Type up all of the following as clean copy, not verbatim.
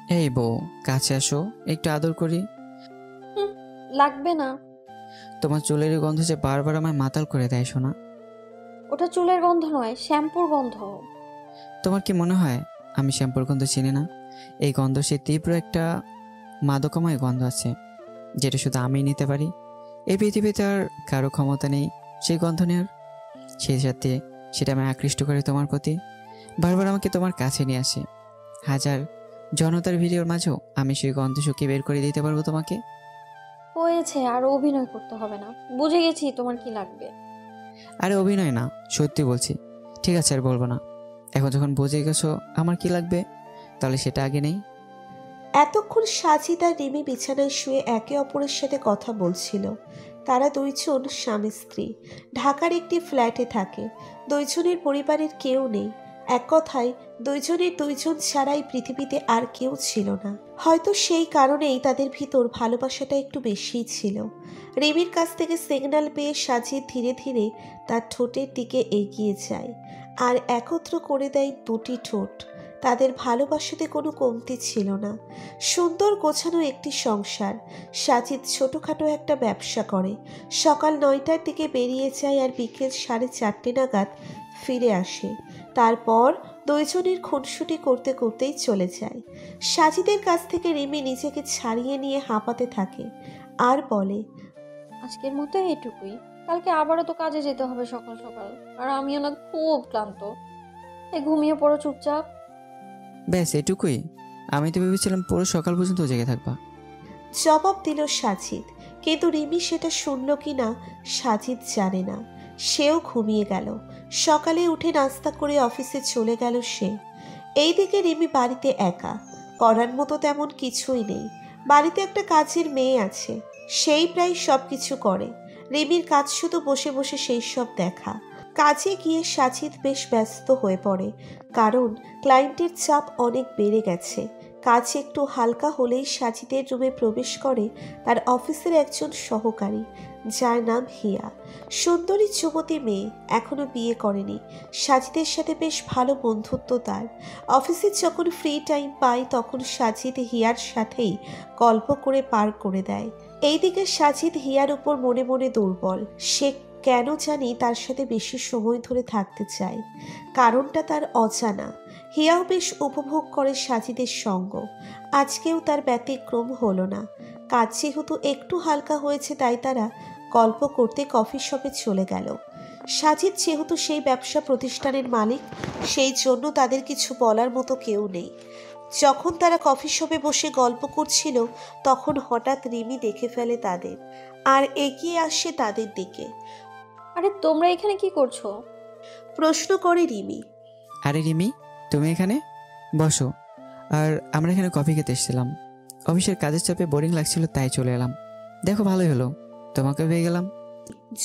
এই বউ, কাছে আসো, একটু আদর করি। হুম, লাগবে না। তোমার চুলের গন্ধ যে বারবার আমায় মাতাল করে দেয় শোনা। ওটা চুলের গন্ধ নয়, শ্যাম্পুর গন্ধ। তোমার কি মনে হয় আমি শ্যাম্পুর গন্ধ চিনি না? এই গন্ধ সে তীব্র একটা মাদকময় গন্ধ আছে, যেটা শুধু আমিই নিতে পারি। এই পৃথিবীতে আর কারো ক্ষমতা নেই সেই গন্ধ নেওয়ার। সেই সাথে সেটা আমায় আকৃষ্ট করে তোমার প্রতি, বারবার আমাকে তোমার কাছে নিয়ে আসে। হাজার জনতার ভিড়ের মাঝেও আমি সেই গন্ধ শুকিয়ে বের করে দিতে পারবো তোমাকে। হয়েছে, আর অভিনয় করতে হবে না। বুঝে গেছি তোমার কি লাগবে। আরে অভিনয় না, সত্যি বলছি। ঠিক আছে, আর বলবো না। এখন যখন বুঝে গেছো আমার কি লাগবে, তাহলে সেটা আগে নেই। এতক্ষণ সাজিদ আর রিমি বিছানায় শুয়ে একে অপরের সাথে কথা বলছিল। তারা দুইজন স্বামী স্ত্রী, ঢাকার একটি ফ্ল্যাটে থাকে। দুইজনের পরিবারের কেউ নেই। এক কথায় দুইজনের দুইজন ছাড়াই পৃথিবীতে আর কেউ ছিল না। হয়তো সেই কারণেই তাদের ভিতর ভালোবাসাটা একটু বেশিই ছিল। রিমির কাছ থেকে সিগন্যাল পেয়ে সাজিদ ধীরে ধীরে তার ঠোঁটের দিকে এগিয়ে যায় আর একত্র করে দেয় দুটি ঠোঁট। তাদের ভালোবাসাতে কোনো কমতি ছিল না। সুন্দর গোছানো একটি সংসার। সাজিদ ছোটোখাটো একটা ব্যবসা করে। সকাল 9টার দিকে বেরিয়ে যায় আর বিকেল 4:30 নাগাদ ফিরে আসে। তারপর দুইজনের খুনসুটি করতে করতেই চলে যায়। সাজিদের কাছ থেকে রিমি নিজেকে ছাড়িয়ে নিয়ে হাঁপাতে থাকে আর বলে, আজকের মতো এটুকুই। কালকে আবারও তো কাজে যেতে হবে সকাল সকাল। আর আমিও না খুব ক্লান্ত। এই ঘুমিয়ে পড়ো চুপচাপ। ব্যাস এটুকুই? আমি তো ভেবেছিলাম পুরো সকাল পর্যন্ত জেগে থাকবা। জবাব দিল সাজিদ। কিন্তু রিমি সেটা শুনল কি না সাজিদ জানে না। সেও ঘুমিয়ে গেল। সকালে উঠে নাস্তা করে অফিসে চলে গেল সে। এইদিকে রিমি বাড়িতে একা। করার মতো তেমন কিছুই নেই। বাড়িতে একটা কাজের মেয়ে আছে, সেই প্রায় সব কিছু করে। রিমির কাজ শুধু বসে বসে সেই সব দেখা। কাজে গিয়ে সাজিদ বেশ ব্যস্ত হয়ে পড়ে, কারণ ক্লায়েন্টের চাপ অনেক বেড়ে গেছে। কাজ একটু হালকা হলেই সাজিদের রুমে প্রবেশ করে তার অফিসের একজন সহকারী, যার নাম হিয়া। সুন্দরী যুবতী মেয়ে, এখনো বিয়ে করেনি। সাজিদের সাথে বেশ ভালো বন্ধুত্ব তার। অফিসে যখন ফ্রি টাইম পায় তখন সাজিদ হিয়ার সাথেই গল্প করে পার করে দেয়। এইদিকে সাজিদ হিয়ার উপর মনে মনে দুর্বল। সে কেন জানি তার সাথে বেশি সময় ধরে থাকতে চায়। কারণটা তার অজানা। হিয়াও বেশ উপভোগ করে সাজিদের সঙ্গ। আজকেও তার ব্যতিক্রম হলো না। কাজ যেহেতু একটু হালকা হয়েছে তাই তারা গল্প করতে কফি শপে চলে গেল। সাজিদ যেহেতু সেই ব্যবসা প্রতিষ্ঠানের মালিক, সেই জন্য তাদের কিছু বলার মতো কেউ নেই। যখন তারা কফি শপে বসে গল্প করছিল তখন হঠাৎ রিমি দেখে ফেলে তাদের আর এগিয়ে আসে তাদের দিকে। আরে তোমরা এখানে কি করছো? প্রশ্ন করে রিমি। আরে রিমি, তুমি এখানে বসো। আর আমরা এখানে কফি খেতে এসেছিলাম। অফিসের কাজের চাপে বোরিং লাগছিল তাই চলে এলাম। দেখো ভালোই হলো, তোমাকে পেয়ে গেলাম।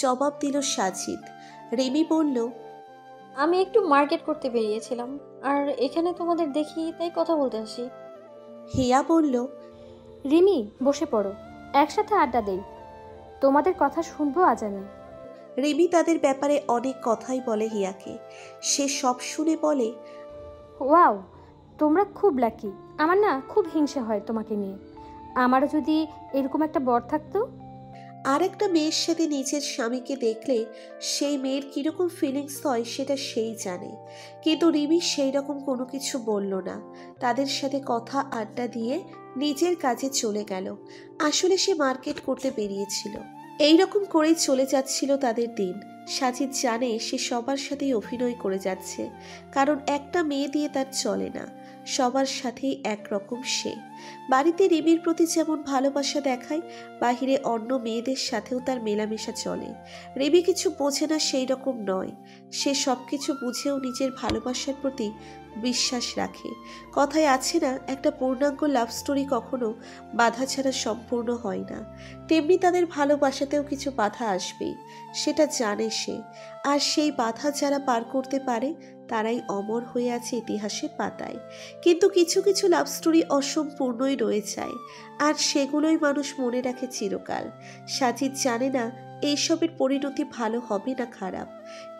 জবাব দিল সাজিদ। রিমি বলল, আমি একটু মার্কেট করতে বেরিয়েছিলাম, আর এখানে তোমাদের দেখি তাই কথা বলতে আসি। হিয়া বলল, রিমি, বসে পড়ো, একসাথে আড্ডা দেই। তোমাদের কথা শুনবো আজ আমি। রিমি তাদের ব্যাপারে অনেক কথাই বলে হিয়াকে। সে সব শুনে বলে, ওয়াও, তোমরা খুব লাকি। আমার না খুব হিংসে হয় তোমাকে নিয়ে। আমারও যদি এরকম একটা বর থাকতো। আর একটা মেয়ের সাথে নিজের স্বামীকে দেখলে সেই মেয়ের কিরকম ফিলিংস হয় সেটা সেই জানে। কিন্তু রিমি সেই রকম কোনো কিছু বলল না। তাদের সাথে কথা আড্ডা দিয়ে নিজের কাজে চলে গেল। আসলে সে মার্কেট করতে বেরিয়েছিল। এই রকম করেই চলে যাচ্ছিল তাদের দিন। সাজিদ জানে সে সবার সাথেই অভিনয় করে যাচ্ছে, কারণ একটা মেয়ে দিয়ে তার চলে না। সবার সাথেই একরকম সে। বাড়িতে রিমির প্রতি যেমন ভালোবাসা দেখায়, বাহিরে অন্য মেয়েদের সাথেও তার মেলামেশা চলে। রিমি কিছু বোঝে না সেই রকম নয়। সে সব কিছু বুঝেও নিজের ভালোবাসার প্রতি বিশ্বাস রাখে। কথায় আছে না, একটা পূর্ণাঙ্গ লাভ স্টোরি কখনো বাধা ছাড়া সম্পূর্ণ হয় না। তেমনি তাদের ভালোবাসাতেও কিছু বাধা আসবেই, সেটা জানে সে। আর সেই বাধা যারা পার করতে পারে তারাই অমর হয়ে আছে ইতিহাসের পাতায়। কিন্তু কিছু কিছু লাভ স্টোরি অসম্পূর্ণই রয়ে যায়, আর সেগুলোই মানুষ মনে রাখে চিরকাল। সাজিদ জানে না এইসবের পরিণতি ভালো হবে না খারাপ,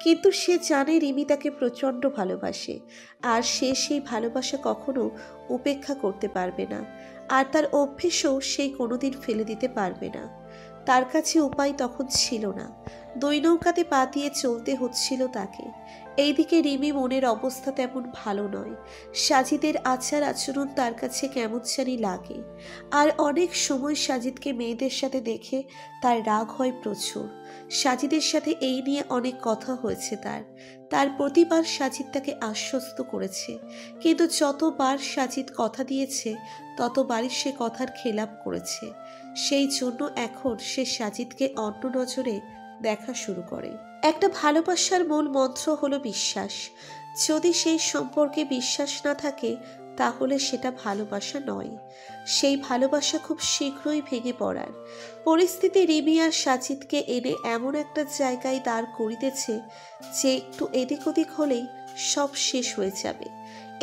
কিন্তু সে জানে রিমি তাকে প্রচণ্ড ভালোবাসে, আর সে সেই ভালোবাসা কখনো উপেক্ষা করতে পারবে না, আর তার অভ্যেসও সেই কোনোদিন ফেলে দিতে পারবে না। তার কাছে উপায় তখন ছিল না, দুই নৌকাতে পা দিয়ে চলতে হচ্ছিল তাকে। এইদিকে রিমি মনের অবস্থা তেমন ভালো নয়। সাজিদের আচার আচরণ তার কাছে কেমন জানি লাগে, আর অনেক সময় সাজিদকে মেয়েদের সাথে দেখে তার রাগ হয় প্রচুর। সাজিদের সাথে এই নিয়ে অনেক কথা হয়েছে তার প্রতিবার সাজিদ তাকে আশ্বস্ত করেছে, কিন্তু যতবার সাজিদ কথা দিয়েছে ততবারই সে কথার খেলাপ করেছে। সেই জন্য এখন সে সাজিদকে অন্য নজরে দেখা শুরু করে। একটা ভালোবাসার মূল মন্ত্র হলো বিশ্বাস। যদি সেই সম্পর্কে বিশ্বাস না থাকে তাহলে সেটা ভালোবাসা নয়, সেই ভালোবাসা খুব শীঘ্রই ভেঙে পড়ার পরিস্থিতি রিমি আর সাজিদকে এনে এমন একটা জায়গায় দাঁড় করিতেছে যে একটু এদিক ওদিক হলেই সব শেষ হয়ে যাবে।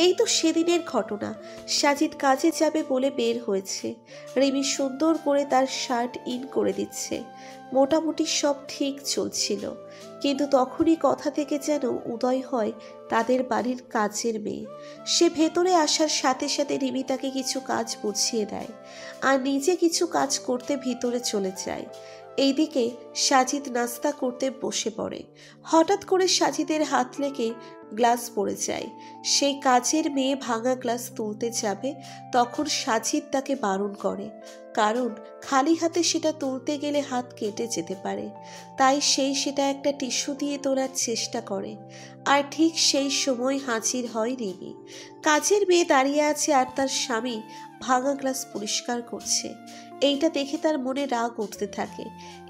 এই তো সেদিনের ঘটনা। সাজিদ কাজে যাবে বলে বের হয়েছে, রিমি সুন্দর করে তার শার্ট ইন করে দিচ্ছে। মোটামুটি সব ঠিক চলছিল, কিন্তু তখনই কথা থেকে যেন উদয় হয় তাদের বাড়ির কাজের মেয়ে। সে ভেতরে আসার সাথে সাথে রিমি তাকে কিছু কাজ বুঝিয়ে দেয়, আর নিজে কিছু কাজ করতে ভিতরে চলে যায়। এইদিকে সাজিদ নাস্তা করতে বসে পড়ে। হঠাৎ করে সাজিদের হাত লেগে গ্লাস পড়ে যায়। সেই কাজের মেয়ে ভাঙা গ্লাস তুলতে যাবে, তখন সাজিদ তাকে বারণ করে, কারণ খালি হাতে সেটা তুলতে গেলে হাত কেটে যেতে পারে। তাই সেটা একটা টিস্যু দিয়ে তোলার চেষ্টা করে, আর ঠিক সেই সময় হাজির হয় রিমি। কাজের মেয়ে দাঁড়িয়ে আছে আর তার স্বামী ভাঙা গ্লাস পরিষ্কার করছে। এইটা দেখে তার মনে রাগ উঠতে থাকে।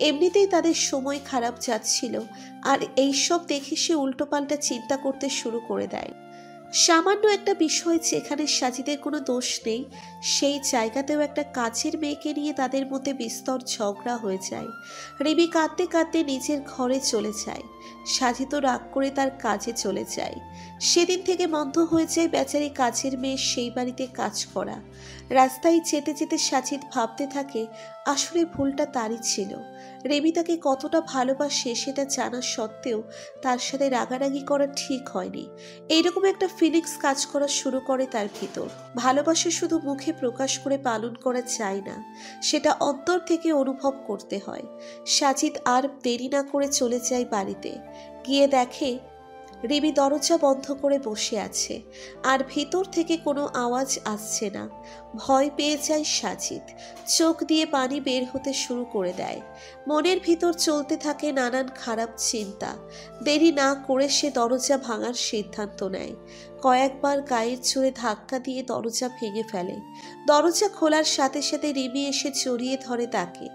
এমনিতেই তাদের সময় খারাপ যাচ্ছিল, আর এইসব দেখে সে উল্টোপাল্টা চিন্তা করতে শুরু করে দেয়। সামান্য একটা বিষয় যেখানে সাজিদের কোনো দোষ নেই, সেই জায়গাতেও একটা কাজের মেয়েকে নিয়ে তাদের মধ্যে বিস্তর ঝগড়া হয়ে যায়। রিমি কাঁদতে কাঁদতে নিজের ঘরে চলে যায়। সাজিদও রাগ করে তার কাজে চলে যায়। সেদিন থেকে বন্ধ হয়ে যায় বেচারি কাজের মেয়ে সেই বাড়িতে কাজ করা। রাস্তায় যেতে যেতে সাজিদ ভাবতে থাকে আসলে ভুলটা তারই ছিল। রিমি তাকে কতটা ভালোবাসে সেটা জানা সত্ত্বেও তার সাথে রাগারাগি করা ঠিক হয়নি। এইরকম একটা ফিলিংস কাজ করা শুরু করে তার ভিতর। ভালোবাসা শুধু মুখে প্রকাশ করে পালন করা যায় না, সেটা অন্তর থেকে অনুভব করতে হয়। সাজিদ আর দেরি না করে চলে যায় বাড়িতে। গিয়ে দেখে রিমি দরজা বন্ধ করে বসে আছে, আর ভিতর থেকে কোনো আওয়াজ আসছে না। ভয় পেয়ে যায় সাজিদ, চোখ দিয়ে পানি বের হতে শুরু করে দেয়। মনের ভিতর চলতে থাকে নানান খারাপ চিন্তা। দেরি না করে সে দরজা ভাঙার সিদ্ধান্ত নেয়। কয়েকবার গায়ের জোরে ধাক্কা দিয়ে দরজা ভেঙে ফেলে। দরজা খোলার সাথে সাথে রিমি এসে জড়িয়ে ধরে তাকে।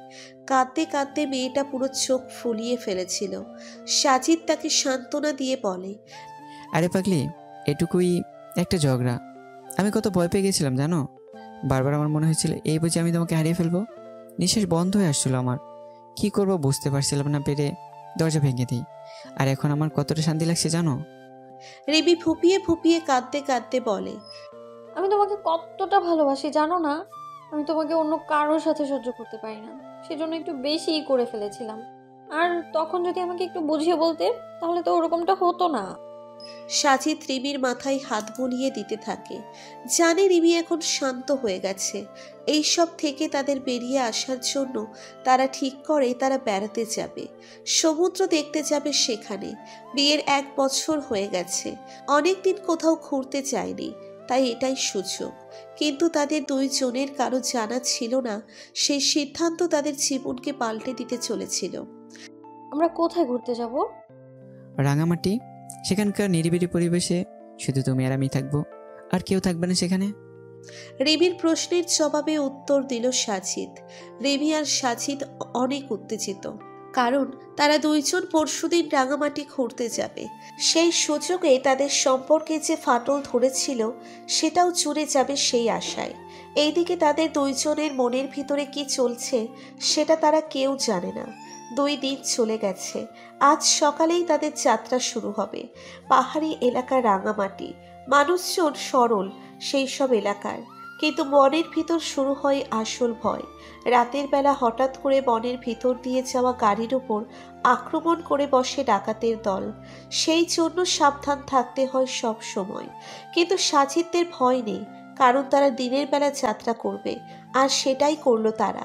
কাঁদতে কাঁদতে মেয়েটা পুরো চোখ ফুলিয়ে ফেলেছিল। সাজিদ তাকে সান্ত্বনা দিয়ে বলে, আরে পাগলি, এটুকুই একটা ঝগড়া। আমি কত ভয় পেয়ে গেছিলাম জানো। বারবার আমার মনে হয়েছিল এই বুঝে আমি তোমাকে হারিয়ে ফেলবো। নিঃশ্বাস বন্ধ হয়ে আসছিল আমার, কি করব বুঝতে পারছিলাম না পেরে দরজা ভেঙে দিই। আর এখন আমার কতটা শান্তি লাগছে জানো। রিমি ফুপিয়ে ফুপিয়ে কাঁদতে কাঁদতে বলে, আমি তোমাকে কতটা ভালোবাসি জানো না। আমি তোমাকে অন্য কারোর সাথে সহ্য করতে পারি না, সেজন্য একটু বেশিই করে ফেলেছিলাম। আর তখন যদি আমাকে একটু বুঝিয়ে বলতে তাহলে তো ওরকমটা হতো না। সাজিদ রিমির মাথায় হাত বুলিয়ে দিতে থাকে। জানে রিমি এখন শান্ত হয়ে গেছে। এইসব থেকে তাদের বেরিয়ে আসার জন্য তারা ঠিক করে তারা বেড়াতে যাবে, সমুদ্র দেখতে যাবে সেখানে। বিয়ের 1 বছর হয়ে গেছে, অনেকদিন কোথাও ঘুরতে যায়নি, তাই এটাই সুযোগ। কিন্তু তাদের দুইজনের কারো জানা ছিল না সেই সিদ্ধান্ত তাদের জীবনকে পাল্টে দিতে চলেছিল। আমরা কোথায় ঘুরতে যাব? রাঙামাটি, সেখানকার নিরিবিলি পরিবেশে শুধু তুমি আর আমি থাকবো, আর কেউ থাকবে না সেখানে। রিমির প্রশ্নের জবাবে উত্তর দিল সাজিদ। রিমি আর সাজিদ অনেক উত্তেজিত, কারণ তারা দুইজন পরশুদিন রাঙামাটি ঘুরতে যাবে। সেই সুযোগে তাদের সম্পর্কে যে ফাটল ধরেছিল সেটাও জুড়ে যাবে সেই আশায়। এইদিকে তাদের দুইজনের মনের ভিতরে কি চলছে সেটা তারা কেউ জানে না। 2 দিন চলে গেছে, আজ সকালেই তাদের যাত্রা শুরু হবে। পাহাড়ি এলাকা রাঙামাটি, মানুষজন সরল সেই সব এলাকার, কিন্তু মনের ভিতর শুরু হয় আসল ভয়। রাতের বেলা হঠাৎ করে বনের ভিতর দিয়ে যাওয়া গাড়ির ওপর আক্রমণ করে বসে ডাকাতের দল। সেই জন্য সাবধান থাকতে হয় সব সময়। কিন্তু সাজিদদের ভয় নেই, কারণ তারা দিনের বেলা যাত্রা করবে, আর সেটাই করলো তারা।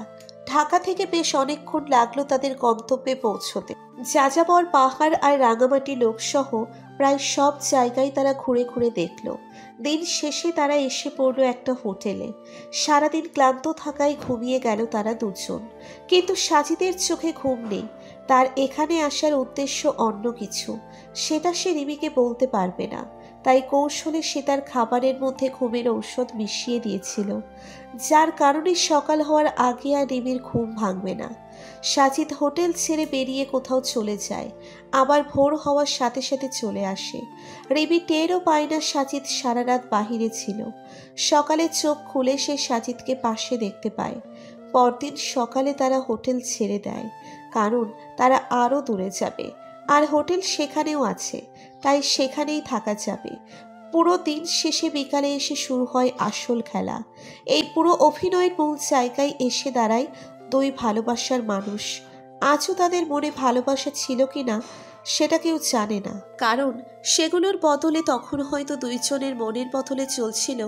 ঢাকা থেকে বেশ অনেকক্ষণ লাগলো তাদের গন্তব্যে পৌঁছতে। যাযাবর, পাহাড় আর রাঙামাটি লোকসহ প্রায় সব জায়গায় তারা ঘুরে ঘুরে দেখলো। দিন শেষে তারা এসে পড়লো একটা হোটেলে। সারাদিন ক্লান্ত থাকায় ঘুমিয়ে গেল তারা দুজন। কিন্তু সাজিদের চোখে ঘুম নেই। তার এখানে আসার উদ্দেশ্য অন্য কিছু, সেটা সে রিমিকে বলতে পারবে না। তাই কৌশলে সে তার খাবারের মধ্যে ঘুমের ঔষধ মিশিয়ে দিয়েছিল, যার কারণে সকাল হওয়ার আগে আর রিমির ঘুম ভাঙবে না। সাজিদ হোটেল ছেড়ে বেরিয়ে কোথাও চলে যায়, আবার ভোর হওয়ার সাথে সাথে চলে আসে। রিমি টেরও পায় না সাজিদ সারা রাত বাহিরে ছিল। সকালে চোখ খুলে সে সাজিদকে পাশে দেখতে পায়। পরদিন সকালে তারা হোটেল ছেড়ে দেয়, কারণ তারা আরও দূরে যাবে, আর হোটেল সেখানেও আছে, তাই সেখানেই থাকা যাবে। পুরো দিন শেষে বিকালে এসে শুরু হয় আসল খেলা। এই পুরো অভিনয়ের মূল জায়গায় এসে দাঁড়ায় দুই ভালোবাসার মানুষ। আজও তাদের মনে ভালোবাসা ছিল কিনা সেটা কেউ জানে না, কারণ সেগুলোর বদলে তখন হয়তো দুইজনের মনের বদলে চলছিল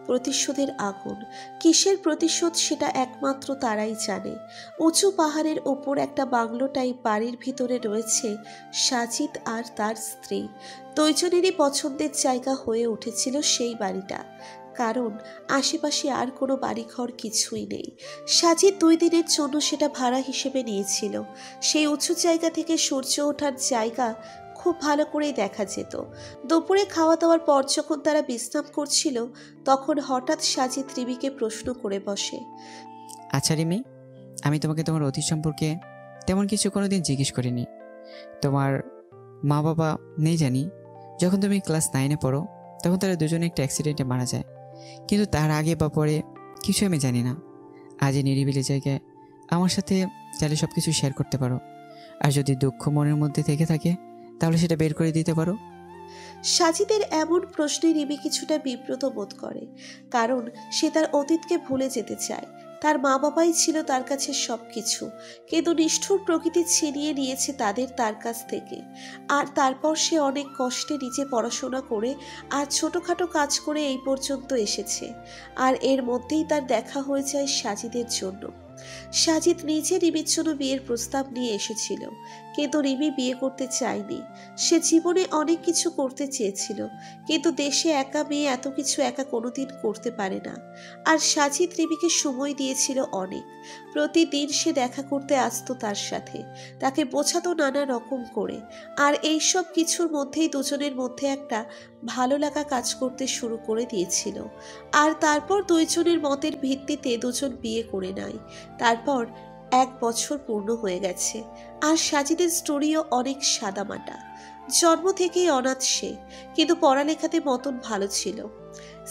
প্রতিশোধের আগুন। কিসের প্রতিশোধ সেটা একমাত্র তারাই জানে। উঁচু পাহাড়ের ওপর একটা বাংলো টাইপ বাড়ির ভিতরে রয়েছে সাজিদ আর তার স্ত্রী। দুইজনেরই পছন্দের জায়গা হয়ে উঠেছিল সেই বাড়িটা, কারণ আশেপাশে আর কোনো বাড়িঘর কিছুই নেই। সাজিদ 2 দিনের জন্য সেটা ভাড়া হিসেবে নিয়েছিল। সেই উঁচু জায়গা থেকে সূর্য ওঠার জায়গা খুব ভালো করেই দেখা যেত। দুপুরে খাওয়া দাওয়ার পর যখন তারা বিশ্রাম করছিল, তখন হঠাৎ সাজিদ রিমিকে প্রশ্ন করে বসে। আচ্ছা রিমি, আমি তোমাকে তোমার অতীত সম্পর্কে তেমন কিছু কোনোদিন জিজ্ঞেস করিনি। তোমার মা বাবা নেই জানি। যখন তুমি ক্লাস 9-এ পড়ো, তখন তারা দুজনে একটা অ্যাক্সিডেন্টে মারা যায়, কিন্তু তার আগে বা পরে কিছু আমি জানি না। আজ এই নিরিবিলি জায়গায় আমার সাথে চাইলে সব কিছু শেয়ার করতে পারো, আর যদি দুঃখ মনের মধ্যে থেকে থাকে তাহলে সেটা বের করে দিতে পারো। সাজিদের এমন প্রশ্নে রিমি কিছুটা বিব্রত বোধ করে, কারণ সে তার অতীতকে ভুলে যেতে চায়। তার মা বাবাই ছিল তার কাছে সব কিছু, কিন্তু নিষ্ঠুর প্রকৃতি ছিনিয়ে নিয়েছে তাদের তার কাছ থেকে। আর তারপর সে অনেক কষ্টে নিজে পড়াশোনা করে আর ছোটোখাটো কাজ করে এই পর্যন্ত এসেছে। আর এর মধ্যেই তার দেখা হয়ে যায় সাজিদের জন্য। সাজিদ নিজে রিমির জন্য বিয়ের প্রস্তাব নিয়ে এসেছিল, কিন্তু রিমি বিয়ে করতে চায়নি। সে জীবনে অনেক কিছু করতে চেয়েছিল, কিন্তু দেশে একা মেয়ে এত কিছু একা কোনোদিন করতে পারে না। আর সাজিদ রিমিকে সময় দিয়েছিল অনেক। প্রতিদিন সে দেখা করতে আসতো তার সাথে, তাকে বোঝাতো নানা রকম করে। আর এই সব কিছুর মধ্যেই দুজনের মধ্যে একটা ভালো লাগা কাজ করতে শুরু করে দিয়েছিল। আর তারপর দুইজনের মতের ভিত্তিতে দুজন বিয়ে করে নেয়। তারপর 1 বছর পূর্ণ হয়ে গেছে। আর সাজিদের স্টোরিও অনেক সাদামাটা। জন্ম থেকেই অনাথ সে, কিন্তু পড়ালেখাতে মতন ভালো ছিল।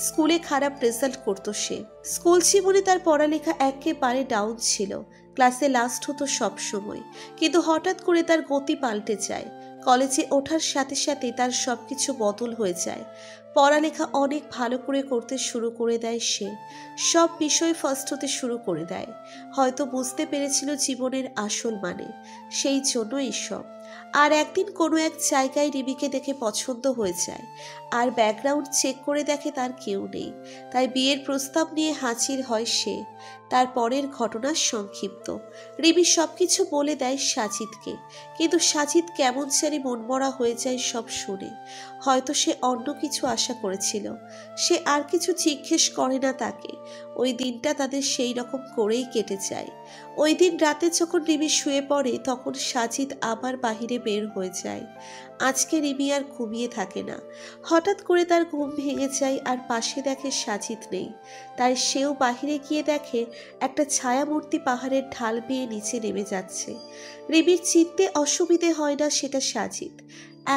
স্কুলে খারাপ রেজাল্ট করতো সে। স্কুল জীবনে তার পড়ালেখা একেবারে ডাউন ছিল। ক্লাসে লাস্ট হতো সব সময়, কিন্তু হঠাৎ করে তার গতি পাল্টে যায়। কলেজে ওঠার সাথে সাথে তার সবকিছু বদল হয়ে যায়। পড়ালেখা অনেক ভালো করে করতে শুরু করে দেয় সে। সব বিষয় ফার্স্ট হতে শুরু করে দেয়। হয়তো বুঝতে পেরেছিল জীবনের আসল মানে, সেই জন্য এইসব। আর একদিন কোনো এক জায়গায় রিমিকে দেখে পছন্দ হয়ে যায়, আর ব্যাকগ্রাউন্ড চেক করে দেখে তার কেউ নেই। তাই বিয়ের প্রস্তাব নিয়ে হাজির হয় সে। তার পরের ঘটনা সংক্ষিপ্ত। রিমি সবকিছু বলে দেয় সাজিদকে, কিন্তু সাজিদ কেমন জানি মনমরা হয়ে যায় সব শুনে। হয়তো সে অন্য কিছু আশা করেছিল। সে আর কিছু জিজ্ঞেস করে না তাকে। ওই দিনটা তাদের সেই রকম করেই কেটে যায়। ওই দিন রাতে যখন রিমি শুয়ে পড়ে, তখন সাজিদ আবার বাহিরে বের হয়ে যায়। আজকে রিমি আর ঘুমিয়ে থাকে না। হঠাৎ করে তার ঘুম ভেঙে যায়, আর পাশে দেখে সাজিদ নেই। তাই সেও বাহিরে গিয়ে দেখে একটা ছায়ামূর্তি পাহাড়ের ঢাল বেয়ে নিচে নেমে যাচ্ছে। রিমির চিনতে অসুবিধে হয় না সেটা সাজিদ।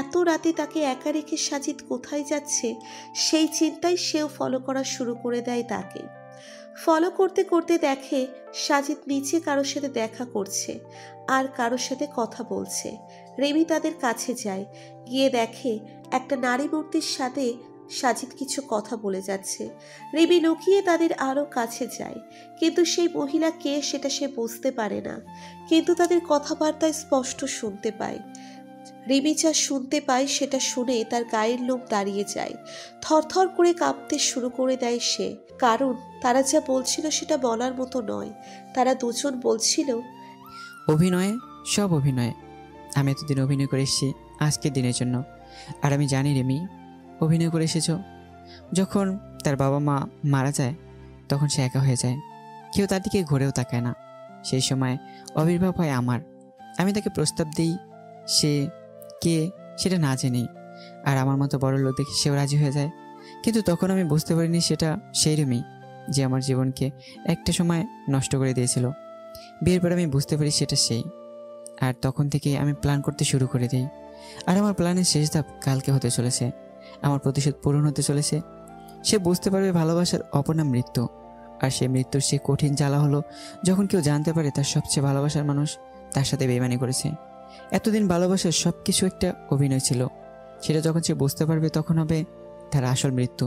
এত রাতে তাকে একা রেখে সাজিদ কোথায় যাচ্ছে সেই চিন্তায় সেও ফলো করা শুরু করে দেয় তাকে। ফলো করতে করতে দেখে সাজিদ নিচে কারোর সাথে দেখা করছে আর কারোর সাথে কথা বলছে। রিমি তাদের কাছে যায়, গিয়ে দেখে একটা নারী মূর্তির সাথে সাজিদ কিছু কথা বলে যাচ্ছে। রিমি লুকিয়ে তাদের আরো কাছে যায়, কিন্তু সেই মহিলা কে সেটা সে বুঝতে পারে না। কিন্তু তাদের কথাবার্তায় স্পষ্ট শুনতে পায়। রিমি যা শুনতে পায় সেটা শুনে তার গায়ের লোম দাঁড়িয়ে যায়। থরথর করে কাঁপতে শুরু করে দেয় সে, কারণ তারা যা বলছিল সেটা বলার মতো নয়। তারা দুজন বলছিল, অভিনয়ে সব অভিনয়। আমি এতদিন অভিনয় করে এসেছি আজকের দিনের জন্য। আর আমি জানি রেমি অভিনয় করে এসেছো। যখন তার বাবা মা মারা যায় তখন সে একা হয়ে যায়, কেউ তার দিকে ঘুরেও তাকায় না। সেই সময় আবির্ভাব হয় আমার। আমি তাকে প্রস্তাব দিই, সে কে সেটা না জেনেই। আর আমার মতো বড় লোক দেখে সেও রাজি হয়ে যায়। কিন্তু তখন আমি বুঝতে পারিনি সেটা সেই রেমি যে আমার জীবনকে একটা সময় নষ্ট করে দিয়েছিল। বিয়ের পর আমি বুঝতে পারি সেটা সেই। আর তখন থেকে আমি প্ল্যান করতে শুরু করে দিই। আর আমার প্ল্যানের শেষ ধাপ কালকে হতে চলেছে। আমার প্রতিশোধ পূরণ হতে চলেছে। সে বুঝতে পারবে ভালোবাসার অপর নাম মৃত্যু। আর সেই মৃত্যুর সে কঠিন জ্বালা হলো যখন কেউ জানতে পারে তার সবচেয়ে ভালোবাসার মানুষ তার সাথে বেইমানি করেছে। এতদিন ভালোবাসার সব কিছু একটা অভিনয় ছিল, সেটা যখন সে বুঝতে পারবে তখন হবে তার আসল মৃত্যু।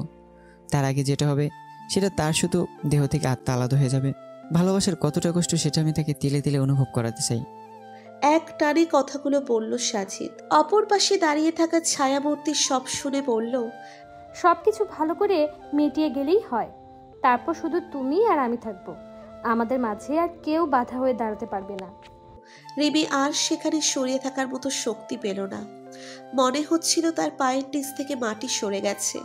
তার আগে যেটা হবে সেটা তার শুধু দেহ থেকে আত্মা আলাদা হয়ে যাবে। ভালোবাসার কতটা কষ্ট সেটা আমি তাকে তিলে তিলে অনুভব করাতে চাই। এক টানে কথাগুলো বলল সাজিদ। অপর পাশে দাঁড়িয়ে থাকা ছায়ামূর্তি সব শুনে বলল, সব কিছু ভালো করে মিটিয়ে গেলেই হয়। তারপর শুধু তুমি আর আমি থাকবো। আমাদের মাঝে আর কেউ বাধা হয়ে দাঁড়াতে পারবে না। রিমি আর সেখানে সরিয়ে থাকার মতো শক্তি পেল না। মনে হচ্ছিল তার পায়ের নিচ থেকে মাটি সরে গেছে।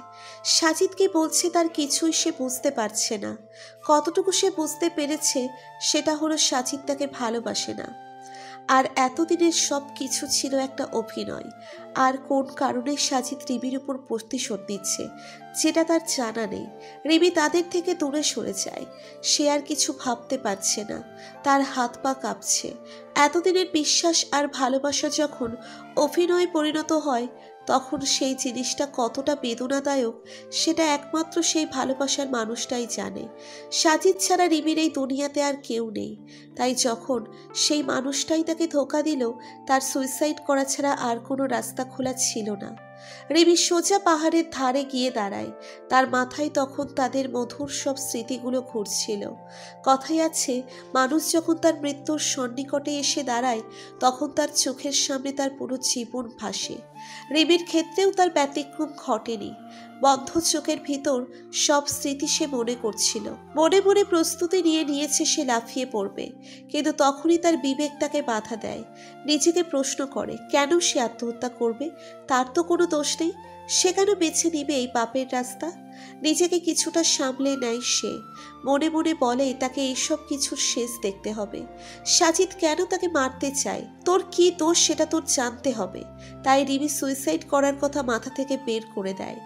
সাজিদ কি বলছে তার কিছুই সে বুঝতে পারছে না। কতটুকু সে বুঝতে পেরেছে সেটা হলো সাজিদ তাকে ভালোবাসে না। আর এতদিনের সব কিছু ছিল একটা অভিনয়। আর কোন কারণে সাজিদ রিমির উপর প্রতিশোধ নিচ্ছে যেটা তার জানা নেই। রিমি তাদের থেকে দূরে সরে যায়। সে আর কিছু ভাবতে পারছে না, তার হাত পা কাঁপছে। এতদিনের বিশ্বাস আর ভালোবাসা যখন অভিনয়ে পরিণত হয় তখন সেই জিনিসটা কতটা বেদনাদায়ক সেটা একমাত্র সেই ভালোবাসার মানুষটাই জানে। সাজিদ ছাড়া রিমির এই দুনিয়াতে আর কেউ নেই। তাই যখন সেই মানুষটাই তাকে ধোঁকা দিল, তার সুইসাইড করা ছাড়া আর কোনো রাস্তা খোলা ছিল না। রিমি সোজা পাহাড়ের ধারে গিয়ে দাঁড়ায়। তার মাথায় তখন তাদের মধুর সব স্মৃতিগুলো ঘুরছিল। কথাই আছে, মানুষ যখন তার মৃত্যুর সন্নিকটে এসে দাঁড়ায় তখন তার চোখের সামনে তার পুরো জীবন ভাসে। রিমির ক্ষেত্রেও তার ব্যতিক্রম ঘটেনি। বন্ধ চোখের ভিতর সব স্মৃতি সে মনে করছিল। মনে মনে প্রস্তুতি নিয়ে নিয়েছে সে লাফিয়ে পড়বে, কিন্তু তখনই তার বিবেক তাকে বাধা দেয়। নিজেকে প্রশ্ন করে কেন সে আত্মহত্যা করবে, তার তো কোনো দোষ নেই। সে কেন বেছে নিবে এই পাপের রাস্তা? নিজেকে কিছুটা সামলে নেয় সে। মনে মনে বলে তাকে এইসব কিছুর শেষ দেখতে হবে। সাজিদ কেন তাকে মারতে চায়, তোর কি দোষ সেটা তোর জানতে হবে। তাই রিমি সুইসাইড করার কথা মাথা থেকে বের করে দেয়।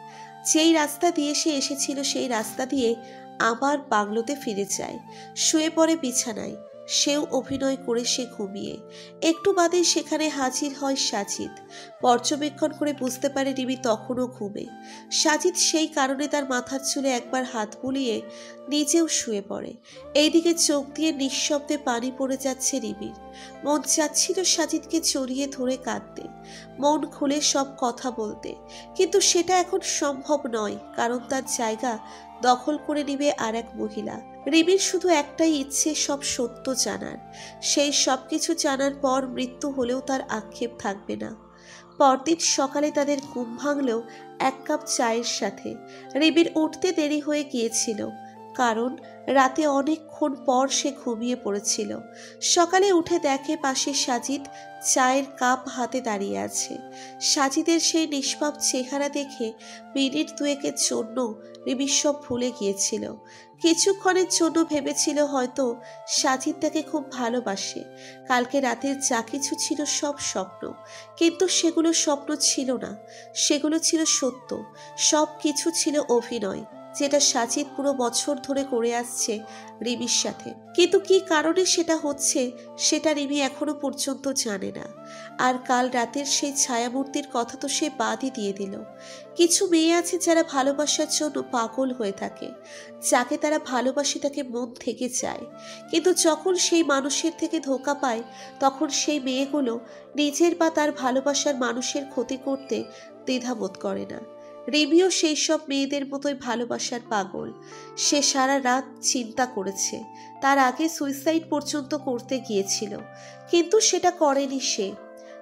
যেই রাস্তা দিয়ে সে এসেছিল সেই রাস্তা দিয়ে আবার বাংলোতে ফিরে যায়। শুয়ে পড়ে বিছানায়। সেও অভিনয় করে সে ঘুমিয়ে। একটু বাদে সেখানে হাজির হয় সাজিদ। পর্যবেক্ষণ করে বুঝতে পারে রিমি তখনও ঘুমে। সাজিদ সেই কারণে তার মাথার চুলে একবার হাত বুলিয়ে নিজেও শুয়ে পড়ে। এইদিকে চোখ দিয়ে নিঃশব্দে পানি পড়ে যাচ্ছে রিমির। মন চাচ্ছিল সাজিদকে জড়িয়ে ধরে কাঁদতে, মন খুলে সব কথা বলতে, কিন্তু সেটা এখন সম্ভব নয়, কারণ তার জায়গা দখল করে নিবে আর এক মহিলা। রিমির শুধু একটাই ইচ্ছে, সব সত্য জানার। সেই সব কিছু জানার পর মৃত্যু হলেও তার আক্ষেপ থাকবে না। পরদিন সকালে তাদের ঘুম ভাঙলেও এক কাপ চায়ের সাথে। রিমির উঠতে দেরি হয়ে গিয়েছিল, কারণ রাতে অনেকক্ষণ পর সে ঘুমিয়ে পড়েছিল। সকালে উঠে দেখে পাশে সাজিদ চায়ের কাপ হাতে দাঁড়িয়ে আছে। সাজিদের সেই নিষ্পাপ চেহারা দেখে মিনিট দুয়েকের জন্য রিমি সব ভুলে গিয়েছিল। কিছুক্ষণের জন্য ভেবেছিল হয়তো সাজিদ তাকে খুব ভালোবাসে। কালকে রাতের যা কিছু ছিল সব স্বপ্ন, কিন্তু সেগুলো স্বপ্ন ছিল না, সেগুলো ছিল সত্য। সব কিছু ছিল অভিনয়, যেটা সাজিদ পুরো বছর ধরে করে আসছে রিমির সাথে। কিন্তু কি কারণে সেটা হচ্ছে সেটা রিমি এখনো পর্যন্ত জানে না। আর কাল রাতের সেই ছায়ামূর্তির কথা তো সে বাদই দিয়ে দিল। কিছু মেয়ে আছে যারা ভালোবাসার জন্য পাগল হয়ে থাকে, যাকে তারা ভালোবাসে তাকে মন থেকে চায়, কিন্তু যখন সেই মানুষের থেকে ধোঁকা পায় তখন সেই মেয়েগুলো নিজের বা তার ভালোবাসার মানুষের ক্ষতি করতে দ্বিধাবোধ করে না। রিমিও সেই সব মেয়েদের মতোই ভালোবাসার পাগল। সে সারা রাত চিন্তা করেছে, তার আগে সুইসাইড পর্যন্ত করতে গিয়েছিল, কিন্তু সেটা করেনি সে।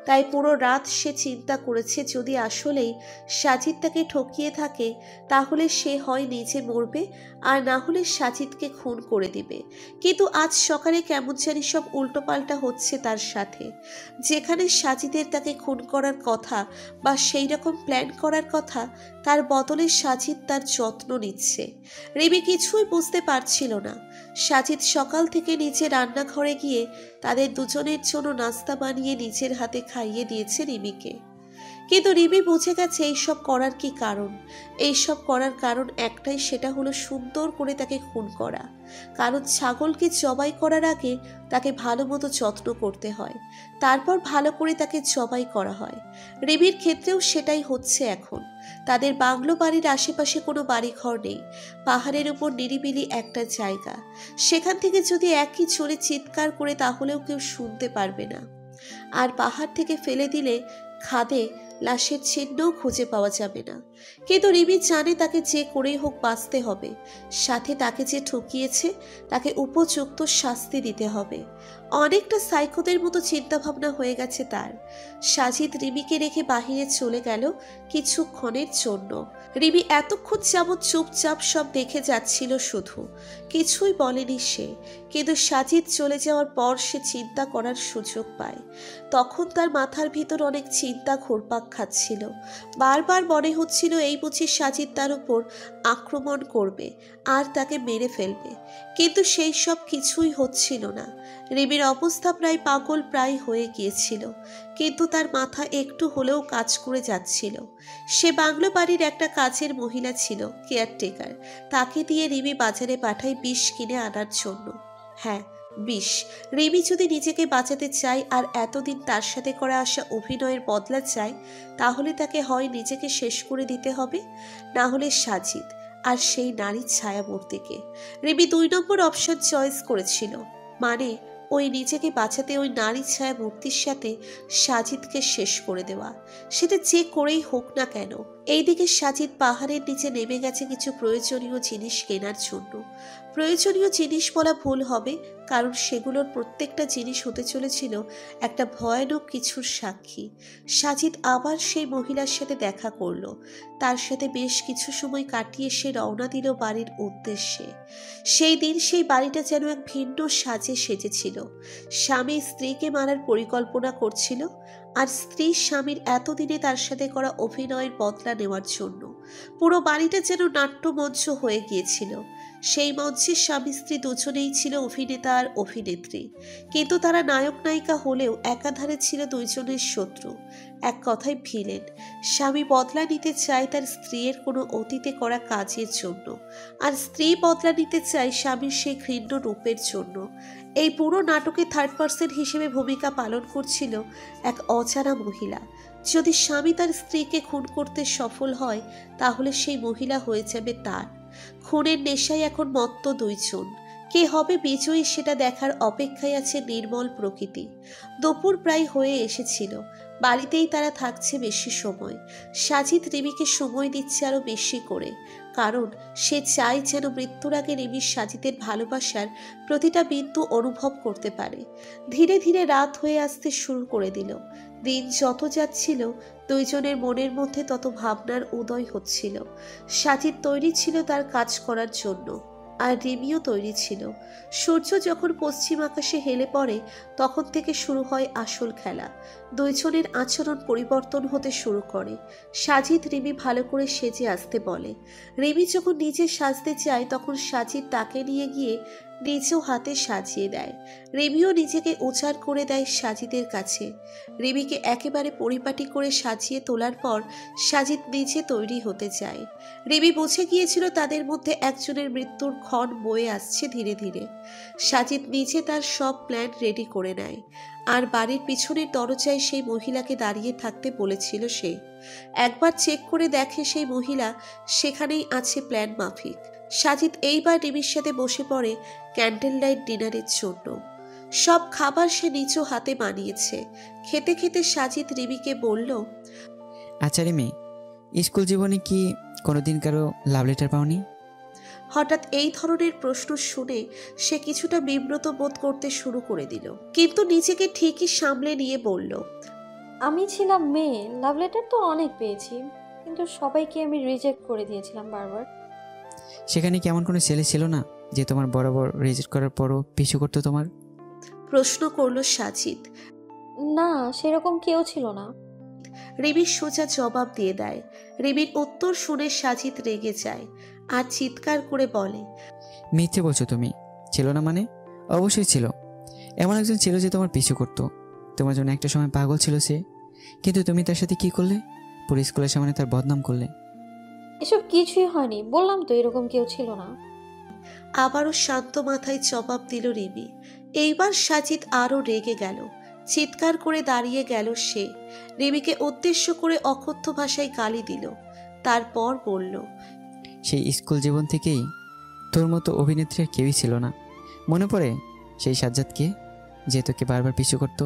তাই পুরো রাত সে চিন্তা করেছে যদি আসলেই সাজিদ তাকে ঠকিয়ে থাকে তাহলে সে হয় নিজে মরবে, আর না হলে সাজিদকে খুন করে দিবে। কিন্তু আজ সকালে কেমন জানি সব উল্টোপাল্টা হচ্ছে তার সাথে। যেখানে সাজিদের তাকে খুন করার কথা বা সেই রকম প্ল্যান করার কথা, তার বদলে সাজিদ তার যত্ন নিচ্ছে। রিমি কিছুই বুঝতে পারছিল না। সাজিদ সকাল থেকে নিচে রান্নাঘরে গিয়ে তাদের দুজনের জন্য নাস্তা বানিয়ে নিজের হাতে খাইয়ে দিয়েছে রিমিকে। কিন্তু রিমি বুঝে গেছে এইসব করার কি কারণ। এইসব করার কারণ একটাই, সেটা হলো সুন্দর করে তাকে খুন করা। কারণ ছাগলকে জবাই করার আগে তাকে ভালো মতো যত্ন করতে হয়, তারপর ভালো করে তাকে জবাই করা হয়। রিমির ক্ষেত্রেও সেটাই হচ্ছে এখন। তাদের বাংলো বাড়ির আশেপাশে কোনো বাড়িঘর নেই, পাহাড়ের উপর নিরিবিলি একটা জায়গা। সেখান থেকে যদি একই জোরে চিৎকার করে তাহলেও কেউ শুনতে পারবে না। আর পাহাড় থেকে ফেলে দিলে খাদে লাশের চিহ্নও খুঁজে পাওয়া যাবে না। কিন্তু রিমি জানে তাকে যে করেই হোক বাঁচতে হবে, সাথে তাকে যে ঠকিয়েছে তাকে উপযুক্ত শাস্তি দিতে হবে। অনেকটা সাইকোদের মতো চিন্তাভাবনা হয়ে গেছে তার। সাজিদ রিমিকে রেখে বাহিরে চলে গেল কিছুক্ষণের জন্য। রিমি এতক্ষণ যাবৎ চুপচাপ সব দেখে যাচ্ছিল, শুধু কিছুই বলেনি সে। কিন্তু সাজিদ চলে যাওয়ার পর সে চিন্তা করার সুযোগ পায়। তখন তার মাথার ভিতর অনেক চিন্তা ঘুরপাক খাচ্ছিল। বারবার মনে হচ্ছিল এই বুঝি সাজিদ তার উপর আক্রমণ করবে আর তাকে মেরে ফেলবে। কিন্তু সেই সব কিছুই হচ্ছিল না। রিমির অবস্থা প্রায় পাগল প্রায় হয়ে গিয়েছিল, কিন্তু তার মাথা একটু হলেও কাজ করে যাচ্ছিল। সে বাংলো বাড়ির একটা কাজের মহিলা ছিল, কেয়ারটেকার। তাকে দিয়ে রিমি বাজারে পাঠায় বিষ কিনে আনার জন্য। হ্যাঁ, বিষ। রিমি যদি নিজেকে বাঁচাতে চায় আর এতদিন তার সাথে করা আসা অভিনয়ের বদলা চায়, তাহলে তাকে হয় নিজেকে শেষ করে দিতে হবে, না হলে সাজিদ আর সেই নারীর ছায়ামূর্তিকে। রিমি 2 নম্বর অপশন চয়েস করেছিল, মানে ওই নিজেকে বাঁচাতে ওই নারী ছায়া মূর্তির সাথে সাজিদকে শেষ করে দেওয়া। সেটা যে করেই হোক না কেন। এইদিকে সাজিদ পাহাড়ের নিচে নেমে গেছে কিছু প্রয়োজনীয় জিনিস কেনার জন্য। প্রয়োজনীয় জিনিস বলা ভুল হবে, কারণ সেগুলোর প্রত্যেকটা জিনিস হতে চলেছিল একটা ভয়ানক কিছুর সাক্ষী। সাজিদ আবার সেই মহিলার সাথে দেখা করলো। তার সাথে বেশ কিছু সময় কাটিয়ে সে রওনা দিল বাড়ির উদ্দেশ্যে। সেই দিন সেই বাড়িটা যেন এক ভিন্ন সাজে সেজেছিল। স্বামী স্ত্রীকে মারার পরিকল্পনা করছিল, আর স্ত্রী স্বামীর এতদিনে তার সাথে করা অভিনয়ের বদলা নেওয়ার জন্য। পুরো বাড়িটা যেন নাট্যমঞ্চ হয়ে গিয়েছিল। সেই মঞ্চে স্বামী স্ত্রী দুজনেই ছিল অভিনেতা আর অভিনেত্রী, কিন্তু তারা নায়ক নায়িকা হলেও একাধারে ছিল দুইজনের শত্রু, এক কথায় ভিলেন। স্বামী বদলা নিতে চায় তার স্ত্রীর কোনো অতীতে করা কাজের জন্য, আর স্ত্রী বদলা নিতে চায় স্বামীর সেই ঘৃণ্য রূপের জন্য। এই পুরো নাটকে থার্ড পার্সন হিসেবে ভূমিকা পালন করছিল এক অজানা মহিলা। যদি স্বামী তার স্ত্রীকে খুন করতে সফল হয়, তাহলে সেই মহিলা হয়ে যাবে তার। খুনের নেশায় এখন মত্ত দুইজন। কে হবে বিজয়ী সেটা দেখার অপেক্ষায় আছে নির্মল প্রকৃতি। দুপুর প্রায় হয়ে এসেছিল। বাড়িতেই তারা থাকছে বেশি সময়। সাজিদ রিমিকে সময় দিচ্ছে আরো বেশি করে, কারণ সে চায় যেন মৃত্যুর আগে রিমি সাজিদের ভালোবাসার প্রতিটা বিন্দু অনুভব করতে পারে। ধীরে ধীরে রাত হয়ে আসতে শুরু করে দিল। দিন যত যাচ্ছিল দুইজনের মনের মধ্যে তত ভাবনার উদয় হচ্ছিল। সাজিদ তৈরি ছিল তার কাজ করার জন্য, আর রিমিও তৈরি ছিল। সূর্য যখন পশ্চিম আকাশে হেলে পড়ে তখন থেকে শুরু হয় আসল খেলা। দুইজনের আচরণ পরিবর্তন হতে শুরু করে। সাজিদ রিমি ভালো করে সেজে আসতে বলে। রিমি যখন নিজে সাজতে চায় তখন সাজিদ তাকে নিয়ে গিয়ে নিজেও হাতে সাজিয়ে দেয়। রিমিও নিজেকে উজাড় করে দেয় সাজিদের কাছে। রিমিকে একেবারে পরিপাটি করে সাজিয়ে তোলার পর সাজিদ নিজে তৈরি হতে যায়। রিমি বুঝে গিয়েছিল তাদের মধ্যে একজনের মৃত্যুর ক্ষণ বয়ে আসছে ধীরে ধীরে। সাজিদ নিজে তার সব প্ল্যান রেডি করে নেয়, আর বাড়ির পিছনের দরজায় সেই মহিলাকে দাঁড়িয়ে থাকতে বলেছিল সে। একবার চেক করে দেখে সেই মহিলা সেখানেই আছে প্ল্যান মাফিক। সাজিদ এইবার রিমির সাথে বসে পড়ে ক্যান্ডেল লাইট ডিনারের জন্য। সব খাবার সে নিজ হাতে বানিয়েছে। খেতে খেতে সাজিদ রিমিকে বলল, আচ্ছা রিমি, স্কুল জীবনে কি কোনোদিন কারো লাভ লেটার পাওনি? হঠাৎ এই ধরনের প্রশ্ন শুনে সে কিছুটা বিব্রত বোধ করতে শুরু করে দিল, কিন্তু নিজেকে ঠিকই সামলে নিয়ে বলল, আমি ছিলাম মেয়ে, লাভ লেটার তো অনেক পেয়েছি, কিন্তু সবাইকে আমি রিজেক্ট করে দিয়েছিলাম বারবার। সেখানে কি এমন কোনো ছেলে ছিল না যে তোমার বরাবর রিজেক্ট করার পরও পিছু করতো তোমার? প্রশ্ন করল সাজিদ। না, সেরকম কেউ ছিল না। রিমির সোজা জবাব দিয়ে দেয়। রিমির উত্তর শুনে সাজিদ রেগে যায় আর চিৎকার করে বলে, মিথ্যে বলছো তুমি। ছিল না মানে? অবশ্যই ছিল। এমন একজন ছিল যে তোমার পিছু করতো। তোমার জন্য একটা সময় পাগল ছিল সে, কিন্তু তুমি তার সাথে কি করলে? পুরো স্কুলের সামনে তার বদনাম করলে। এসব কিছুই হয়নি, বললাম তো এরকম কেউ ছিল না। আবারও শান্ত মাথায় জবাব দিল রিমি। এইবার সাজিদ আরও রেগে গেল, চিৎকার করে দাঁড়িয়ে গেল সে। রিমিকে উদ্দেশ্য করে অকথ্য ভাষায় গালি দিল, তারপর বলল, সেই স্কুল জীবন থেকেই তোর মতো অভিনেত্রী আর কেউই ছিল না। মনে পড়ে সেই সাজ্জাদকে, যে তোকে বারবার পিছু করতো,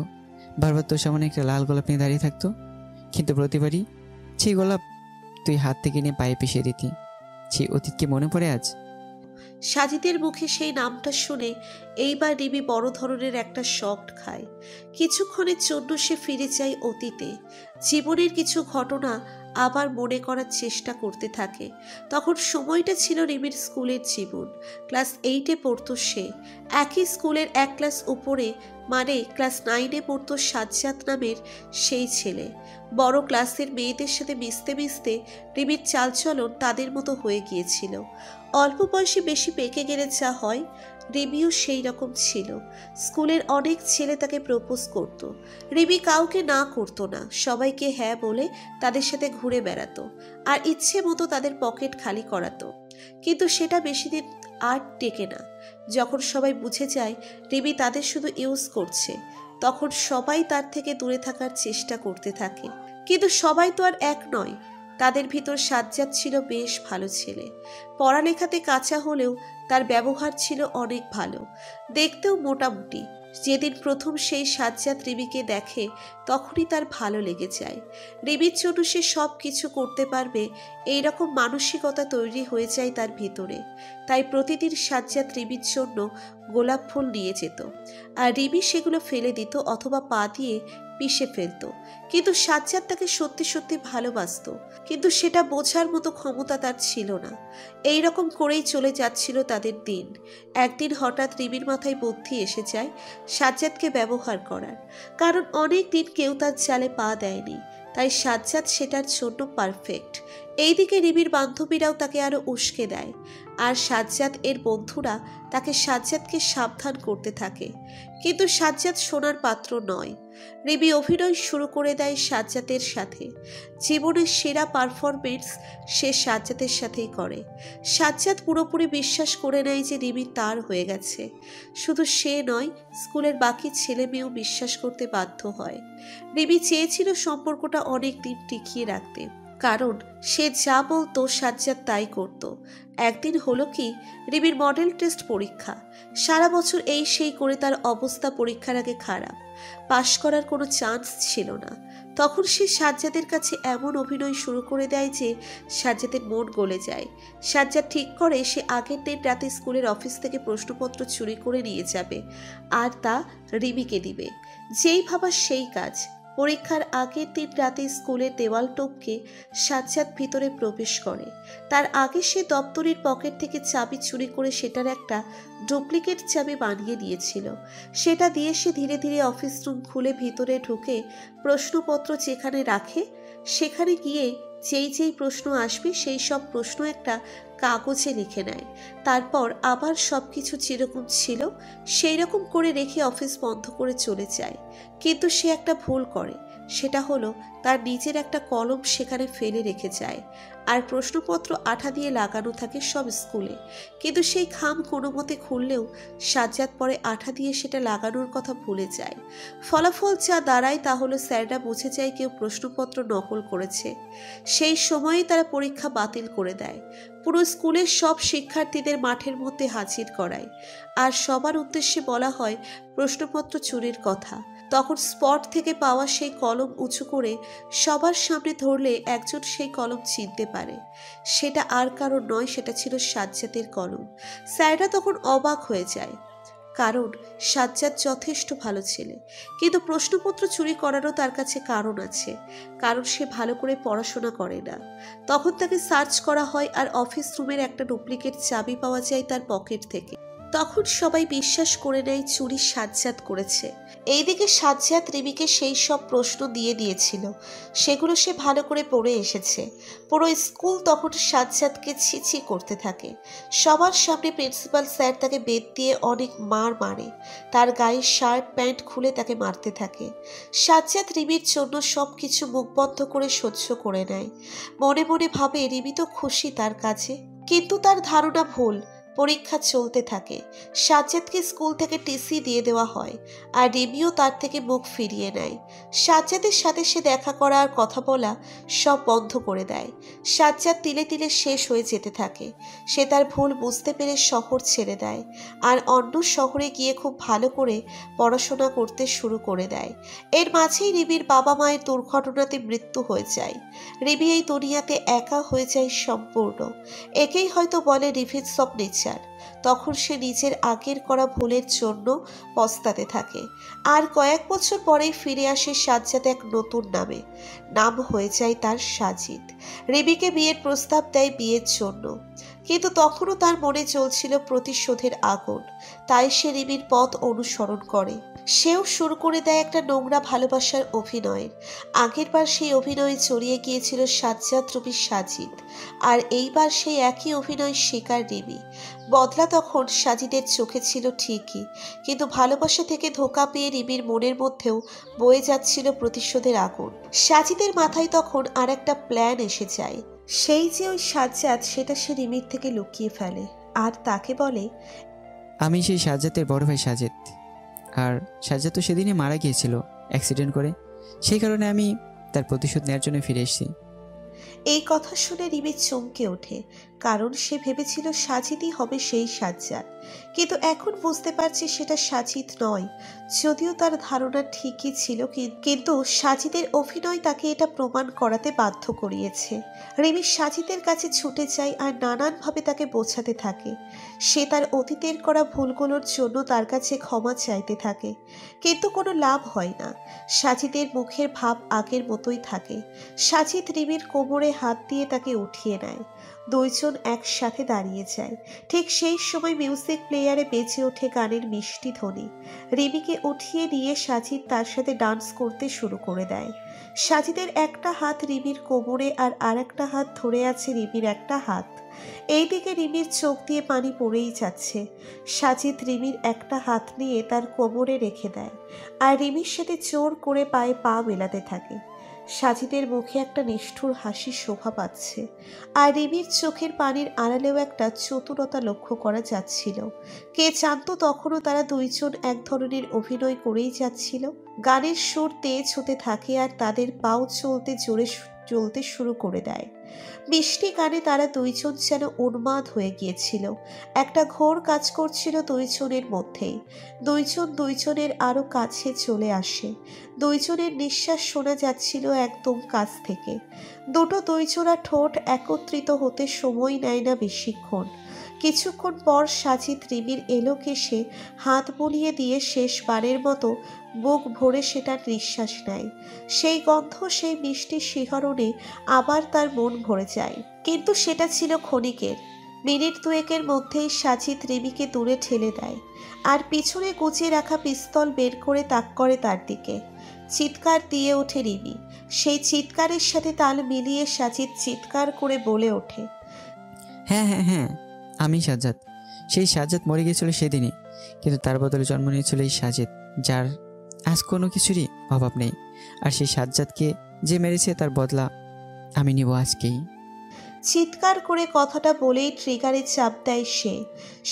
বারবার তোর সামনে একটা লাল গোলাপ নিয়ে দাঁড়িয়ে থাকতো, কিন্তু প্রতিবারই সেই গোলাপ তুই হাত থেকে নিয়ে পায়ে পিষিয়ে দিতি। সেই অতীতকে মনে পড়ে আজ? সাজিদের মুখে সেই নামটা শুনে এইবার রিমি বড় ধরনের একটা শক খায়। কিছুক্ষণের জন্য সে ফিরে যায় অতীতে, জীবনের কিছু ঘটনা আবার মনে করার চেষ্টা করতে থাকে। তখন সময়টা ছিল রিমির স্কুলের জীবন। ক্লাস 8-এ পড়তো সে। একই স্কুলের এক ক্লাস উপরে, মানে ক্লাস 9-এ পড়তো সাজ্জাদ নামের সেই ছেলে। বড় ক্লাসের মেয়েদের সাথে মিশতে মিশতে রিমির চালচলন তাদের মতো হয়ে গিয়েছিল। অল্প বয়সে বেশি পেকে গেলে যা হয়, রিমিও সেই রকম ছিল। স্কুলের অনেক ছেলে তাকে প্রপোজ করত। রিমি কাউকে না করতো না, সবাইকে হ্যাঁ বলে তাদের সাথে ঘুরে বেড়াতো আর ইচ্ছে মতো তাদের পকেট খালি করাতো। কিন্তু সেটা বেশি দিন আর টেকে না। যখন সবাই বুঝে যায় রিমি তাদের শুধু ইউজ করছে, তখন সবাই তার থেকে দূরে থাকার চেষ্টা করতে থাকে। কিন্তু সবাই তো আর এক নয়। তাদের ভিতর সাজ্জাদ ছিল বেশ ভালো ছেলে। পড়ালেখাতে কাঁচা হলেও তার ব্যবহার ছিল অনেক ভালো, দেখতেও মোটামুটি। যেদিন প্রথম সেই সাজ্জাদ রিমিকে দেখে, তখনই তার ভালো লেগে যায়। রিমির জন্য সে সব কিছু করতে পারবে এইরকম মানসিকতা তৈরি হয়ে যায় তার ভিতরে। তাই প্রতিদিন সাজ্জাদ রিমির জন্য গোলাপ ফুল নিয়ে যেত, আর রিমি সেগুলো ফেলে দিত অথবা পা দিয়ে পিষে ফেলত। কিন্তু সাজ্জাদ তাকে সত্যি সত্যি ভালোবাসতো, কিন্তু সেটা বোঝার মতো ক্ষমতা তার ছিল না। এই রকম করেই চলে যাচ্ছিল তাদের দিন। একদিন হঠাৎ রিমির মাথায় বুদ্ধি এসে যায় সাজ্জাদকে ব্যবহার করার, কারণ অনেক দিন কেউ তার জালে পা দেয়নি, তাই সাজ্জাদ সেটার জন্য পারফেক্ট। এইদিকে রিমির বান্ধবীরাও তাকে আরো উস্কে দেয়, আর সাজ্জাদ এর বন্ধুরা তাকে সাজ্জাদকে সাবধান করতে থাকে। কিন্তু সাজ্জাদ শোনার পাত্র নয়। রিমি অভিনয় শুরু করে দেয় সাজ্জাদের সাথে। জীবনের সেরা পারফরমেন্স সে সাজ্জাদের সাথেই করে। সাজ্জাদ পুরোপুরি বিশ্বাস করে নেয় যে রিমি তার হয়ে গেছে। শুধু সে নয়, স্কুলের বাকি ছেলে মেয়েও বিশ্বাস করতে বাধ্য হয়। রিমি চেয়েছিল সম্পর্কটা অনেক দিন টিকিয়ে রাখতে, কারণ সে যা বলতো সাজ্জাদ তাই করত। একদিন হলো কি, রিমির মডেল টেস্ট পরীক্ষা। সারা বছর এই সেই করে তার অবস্থা পরীক্ষার আগে খারাপ, পাশ করার কোনো চান্স ছিল না। তখন সে সাজ্জাদের কাছে এমন অভিনয় শুরু করে দেয় যে সাজ্জাদের মন গলে যায়। সাজ্জাদ ঠিক করে সে আগের দিন রাতে স্কুলের অফিস থেকে প্রশ্নপত্র চুরি করে নিয়ে যাবে আর তা রিমিকে দিবে। যেই ভাবা সেই কাজ। পরীক্ষার আগের দিন রাতে স্কুলের দেওয়াল টপকে সাজ্জাদ ভিতরে প্রবেশ করে। তার আগে সে দপ্তরের পকেট থেকে চাবি চুরি করে সেটার একটা ডুপ্লিকেট চাবি বানিয়ে দিয়েছিল। সেটা দিয়ে সে ধীরে ধীরে অফিস রুম খুলে ভিতরে ঢুকে প্রশ্নপত্র যেখানে রাখে সেখানে গিয়ে যেই প্রশ্ন আসবে সেই সব প্রশ্ন একটা কাগজে লিখে নেয়। তারপর আবার সব কিছু যেরকম ছিল সেই রকম করে রেখে অফিস বন্ধ করে চলে যায়। কিন্তু সে একটা ভুল করে, সেটা হলো তার নিজের একটা কলম সেখানে ফেলে রেখে যায়। আর প্রশ্নপত্র আঠা দিয়ে লাগানো থাকে সব স্কুলে, কিন্তু সেই খাম কোনো মতে খুললেও সাজ্জাদ পরে আঠা দিয়ে সেটা লাগানোর কথা ভুলে যায়। ফলাফল যা দাঁড়ায় তা হলো স্যাররা বুঝে যায় কেউ প্রশ্নপত্র নকল করেছে। সেই সময়েই তারা পরীক্ষা বাতিল করে দেয়। পুরো স্কুলের সব শিক্ষার্থীদের মাঠের মধ্যে হাজির করায়, আর সবার উদ্দেশ্যে বলা হয় প্রশ্নপত্র চুরির কথা। তখন স্পট থেকে পাওয়া সেই কলম উঁচু করে সবার সামনে ধরলে একজন সেই কলম চিনতে পারে। সেটা আর কারণ নয়, সেটা ছিল সাজ্জাদের কলম। স্যাররা তখন অবাক হয়ে যায়, কারণ সাজ্জাদ যথেষ্ট ভালো ছেলে, কিন্তু প্রশ্নপত্র চুরি করারও তার কাছে কারণ আছে, কারণ সে ভালো করে পড়াশোনা করে না। তখন তাকে সার্চ করা হয় আর অফিস রুমের একটা ডুপ্লিকেট চাবি পাওয়া যায় তার পকেট থেকে। তখন সবাই বিশ্বাস করে নেয় চুরি সাজ্জাদ করেছে। এইদিকে সাজ্জাদ রিমিকে সেই সব প্রশ্ন দিয়ে দিয়েছিল, সেগুলো সে ভালো করে পড়ে এসেছে। পুরো স্কুল তখন সাজ্জাদকে ছিছি করতে থাকে। সবার সামনে প্রিন্সিপাল স্যার তাকে বেত দিয়ে অনেক মার মারে, তার গায়ে শার্ট প্যান্ট খুলে তাকে মারতে থাকে। সাজ্জাদ রিমির জন্য সব কিছু মুখ বন্ধ করে সহ্য করে নেয়। মনে মনে ভাবে রিমি তো খুশি তার কাছে, কিন্তু তার ধারণা ভুল। পরীক্ষা চলতে থাকে, সাজ্জাদকে স্কুল থেকে টিসি দিয়ে দেওয়া হয়, আর রিমিও তার থেকে মুখ ফিরিয়ে নেয়। সাজ্জাদের সাথে সে দেখা করা আর কথা বলা সব বন্ধ করে দেয়। সাজ্জাদ তিলে তিলে শেষ হয়ে যেতে থাকে। সে তার ভুল বুঝতে পেরে শহর ছেড়ে দেয় আর অন্য শহরে গিয়ে খুব ভালো করে পড়াশোনা করতে শুরু করে দেয়। এর মাঝেই রিমির বাবা মায়ের দুর্ঘটনাতে মৃত্যু হয়ে যায়। রিমি এই দুনিয়াতে একা হয়ে যায় সম্পূর্ণ। একেই হয়তো বলে রিভেঞ্জ অফ নেচার। তখন সে নিজের আগের করা ভুলের জন্য পস্তাতে থাকে। আর কয়েক বছর পরেই ফিরে আসে সাজ্জাদ এক নতুন নামে। নাম হয়ে যায় তার সাজিদ। রিমিকে বিয়ের প্রস্তাব দেয় বিয়ের জন্য, কিন্তু তখনও তার মনে চলছিল প্রতিশোধের আগুন। তাই সে রিমির পথ অনুসরণ করে। সেও শুরু করে দেয় একটা নোংরা ভালোবাসার অভিনয়ের। আগেরবার সেই অভিনয়ে জড়িয়ে গিয়েছিল সাজ্জাদ রুমি সাজিদ, আর এইবার সেই একই অভিনয় শিকার রিমি। বদলা তখন সাজিদের চোখে ছিল ঠিকই, কিন্তু ভালোবাসা থেকে ধোঁকা পেয়ে রিমির মনের মধ্যেও বয়ে যাচ্ছিল প্রতিশোধের আগুন। সাজিদের মাথায় তখন আর একটা প্ল্যান এসে যায়। সেই যে ওই সাজ্জাদ, সেটা সে রিমির থেকে লুকিয়ে ফেলে আর তাকে বলে, আমি সেই সাজ্জাদের বড় ভাই সাজিদ। আর সাজ্জাদ তো সেদিনই মারা গিয়েছিল অ্যাক্সিডেন্ট করে, সেই কারণে আমি তার প্রতিশোধ নেওয়ার জন্য ফিরে এসেছি। এই কথা শুনে রিমি চমকে ওঠে, কারণ সে ভেবেছিল সাজিদই হবে সেই সাজ্জাদ। কিন্তু এখন বুঝতে পারছে সেটা সাজিদ নয়। যদিও তার ধারণা ঠিকই ছিল, কিন্তু সাজিদের অভিনয় তাকে এটা প্রমাণ করাতে বাধ্য করিয়েছে। রিমি সাজিদের কাছে ছুটে যায় আর নানানভাবে তাকে বোঝাতে থাকে। সে তার অতীতের করা ভুলগুলোর জন্য তার কাছে ক্ষমা চাইতে থাকে, কিন্তু কোনো লাভ হয় না। সাজিদের মুখের ভাব আগের মতোই থাকে। সাজিদ রিমির কোমরে হাত দিয়ে তাকে উঠিয়ে নেয়। দুইজন একসাথে দাঁড়িয়ে যায়। ঠিক সেই সময় মিউজিক প্লেয়ারে বেজে ওঠে গানের মিষ্টি ধ্বনি। রিমিকে উঠিয়ে নিয়ে সাজিদ তার সাথে ডান্স করতে শুরু করে দেয়। সাজিদের একটা হাত রিমির কোমরে আর আরেকটা হাত ধরে আছে রিমির একটা হাত। এইদিকে রিমির চোখ দিয়ে পানি পড়েই যাচ্ছে। সাজিদ রিমির একটা হাত নিয়ে তার কোমরে রেখে দেয় আর রিমির সাথে জোর করে পায়ে পা মেলাতে থাকে। সাজিদের মুখে একটা নিষ্ঠুর হাসি শোভা পাচ্ছে, আর রিমির চোখের পানির আড়ালেও একটা চতুরতা লক্ষ্য করা যাচ্ছিল। কে জানতো তখনও তারা দুইজন এক ধরনের অভিনয় করেই যাচ্ছিল। গানের সুর তেজ হতে থাকে আর তাদের পাও জোরে চলতে শুরু করে দেয়। মিষ্টি গানে তারা দুইজন যেন উন্মাদ হয়ে গিয়েছিল। একটা ঘোর কাজ করছিল দুইজনের মধ্যেই। দুইজন দুইজনের আরো কাছে চলে আসে। দুইজনের নিঃশ্বাস শোনা যাচ্ছিল একদম কাছ থেকে। দুইজোড়া ঠোঁট একত্রিত হতে সময় নেয় না বেশিক্ষণ। কিছুক্ষণ পর সাজিদ রিমির এলো কেশে হাত বুলিয়ে দিয়ে শেষবারের মতো বুক ভরে সেটার নিঃশ্বাস নেয়। সেই গন্ধ, সেই মিষ্টি শিহরণে আবার তার মন ভরে যায়। কিন্তু সেটা ছিল ক্ষণিকের। মিনিট দুয়েকের মধ্যেই সাজিদ রিমিকে দূরে ঠেলে দেয় আর পিছনে গুছিয়ে রাখা পিস্তল বের করে তাক করে তার দিকে। চিৎকার দিয়ে ওঠে রিমি। সেই চিৎকারের সাথে তাল মিলিয়ে সাজিদ চিৎকার করে বলে ওঠে, হ্যাঁ হ্যাঁ হ্যাঁ, আমি সাজ্জাদ। সেই সাজ্জাদ মরে গিয়েছিল সেদিনই, কিন্তু তার বদলে জন্ম নিয়েছিল এই সাজিদ, যার আজ কোনো কিছুরই অভাব নেই। আর সেই সাজ্জাদকে যে মেরেছে তার বদলা আমি নিব আজকেই। চিৎকার করে কথাটা বলেই ট্রিগারে চাপ দেয় সে।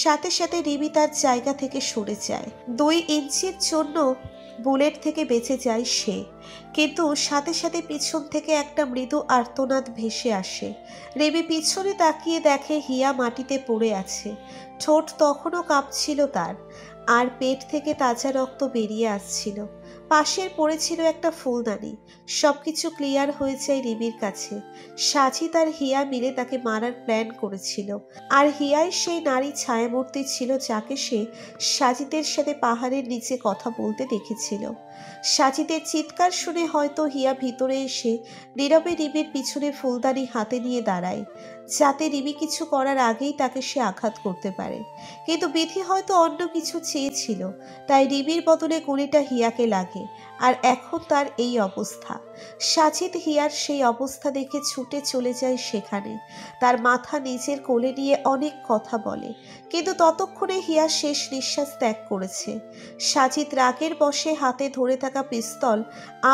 সাথে সাথে রিমি তার জায়গা থেকে সরে যায়। 2 ইঞ্চির জন্য বুলেট থেকে বেঁচে যায় সে, কিন্তু সাথে সাথে পিছন থেকে একটা মৃদু আর্তনাদ ভেসে আসে। রিমি পিছনে তাকিয়ে দেখে হিয়া মাটিতে পড়ে আছে। ঠোঁট তখনও কাঁপছিল তার, আর পেট থেকে তাজা রক্ত বেরিয়ে আসছিল। পাশের পড়েছিল একটা ফুলদানি। সবকিছু ক্লিয়ার হয়ে যায় রিমির কাছে। সাজিদ আর হিয়া মিলে তাকে মারার প্ল্যান করেছিল, আর হিয়াই সেই নারী ছায়ামূর্তি ছিল যাকে সে সাজিদের সাথে পাহাড়ের নিচে কথা বলতে দেখেছিল। সাজিদের চিৎকার শুনে হয়তো হিয়া ভিতরে এসে নীরবে রিমির পিছনে ফুলদানি হাতে নিয়ে দাঁড়ায়, যাতে রিমি কিছু করার আগেই তাকে সে আঘাত করতে পারে। কিন্তু বিধি হয়তো অন্য কিছু চেয়েছিল, তাই রিমির বদলে গুলিটা হিয়াকে লাগে, আর এখন তার এই অবস্থা। সাজিদ হিয়ার সেই অবস্থা দেখে ছুটে চলে যায় সেখানে। তার মাথা নিজের কোলে নিয়ে অনেক কথা বলে, কিন্তু ততক্ষণে হিয়া শেষ নিঃশ্বাস ত্যাগ করেছে। সাজিদ রাগের বশে হাতে ধরে থাকা পিস্তল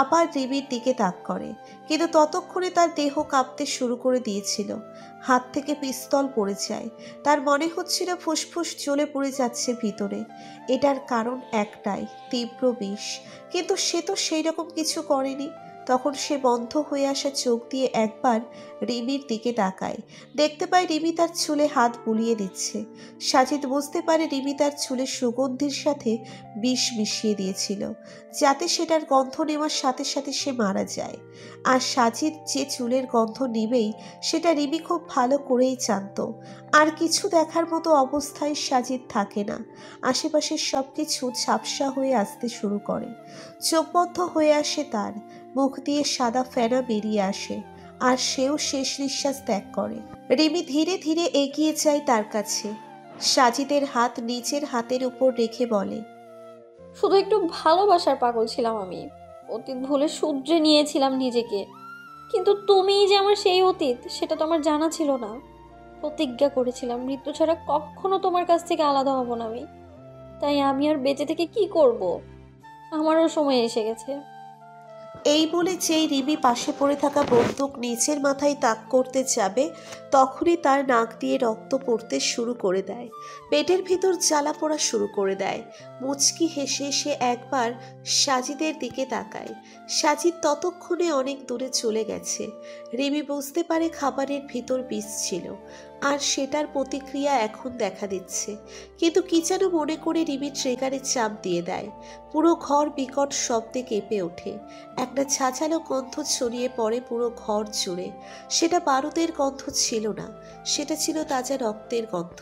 আবার রিমির দিকে তাক করে, কিন্তু ততক্ষণে তার দেহ কাঁপতে শুরু করে দিয়েছিল। হাত থেকে পিস্তল পড়ে যায়। তার মনে হচ্ছিল ফুসফুস জ্বলে পড়ে যাচ্ছে ভিতরে। এটার কারণ একটাই, তীব্র বিষ। কিন্তু সে তো সেই রকম কিছু করেনি। তখন সে বন্ধ হয়ে আসা চোখ দিয়ে একবার রিমির দিকে তাকায়। দেখতে পায় রিমি তার চুলে হাত বুলিয়ে দিচ্ছে। সাজিদ বুঝতে পারে রিমি তার চুলে সুগন্ধির সাথে বিষ মিশিয়ে দিয়েছিল, যাতে সেটার গন্ধ নেওয়ার সাথে সাথে সে মারা যায়। আর সাজিদ যে চুলের গন্ধ নিবেই সেটা রিমি খুব ভালো করেই জানত। আর কিছু দেখার মতো অবস্থায় সাজিদ থাকে না। আশেপাশের সব কিছু ঝাপসা হয়ে আসতে শুরু করে। চোখ বন্ধ হয়ে আসে তার, মুখ দিয়ে সাদা ফেনা বেরিয়ে আসে, আর সেও শেষ নিঃশ্বাস ত্যাগ করে। রিমি ধীরে ধীরে এগিয়ে যায় তার কাছে। সাজিদের হাত নিজের হাতের উপর রেখে বলে, শুধু একটু ভালোবাসার পাগল ছিলাম আমি, অতীত ভুলে শুধরে নিয়েছিলাম নিজেকে। কিন্তু তুমিই যে আমার সেই অতীত, সেটা তো আমার জানা ছিল না। প্রতিজ্ঞা করেছিলাম মৃত্যু ছাড়া কখনো তোমার কাছ থেকে আলাদা হব না আমি। তাই আমি আর বেঁচে থেকে কি করব? আমারও সময় এসে গেছে। এই বলে যেই রিমি পাশে পড়ে থাকা বন্দুক নিচের মাথায় তাক করতে যাবে, তখনই তার নাক দিয়ে রক্ত পড়তে শুরু করে দেয়। পেটের ভিতর জ্বালা পোড়া শুরু করে দেয়। মুচকি হেসে সে একবার সাজিদের দিকে তাকায়। সাজিদ ততক্ষণে অনেক দূরে চলে গেছে। রিমি বুঝতে পারে খাবারের ভিতর বিষ ছিল, আর সেটার প্রতিক্রিয়া এখন দেখা দিচ্ছে। কিন্তু কি যেন মনে করে রিমি ট্রিগারে চাপ দিয়ে দেয়। পুরো ঘর বিকট শব্দে কেঁপে ওঠে। একটা ঝাঁঝালো গন্ধ ছড়িয়ে পড়ে পুরো ঘর জুড়ে। সেটা বারুদের গন্ধ ছিল না, সেটা ছিল তাজা রক্তের গন্ধ।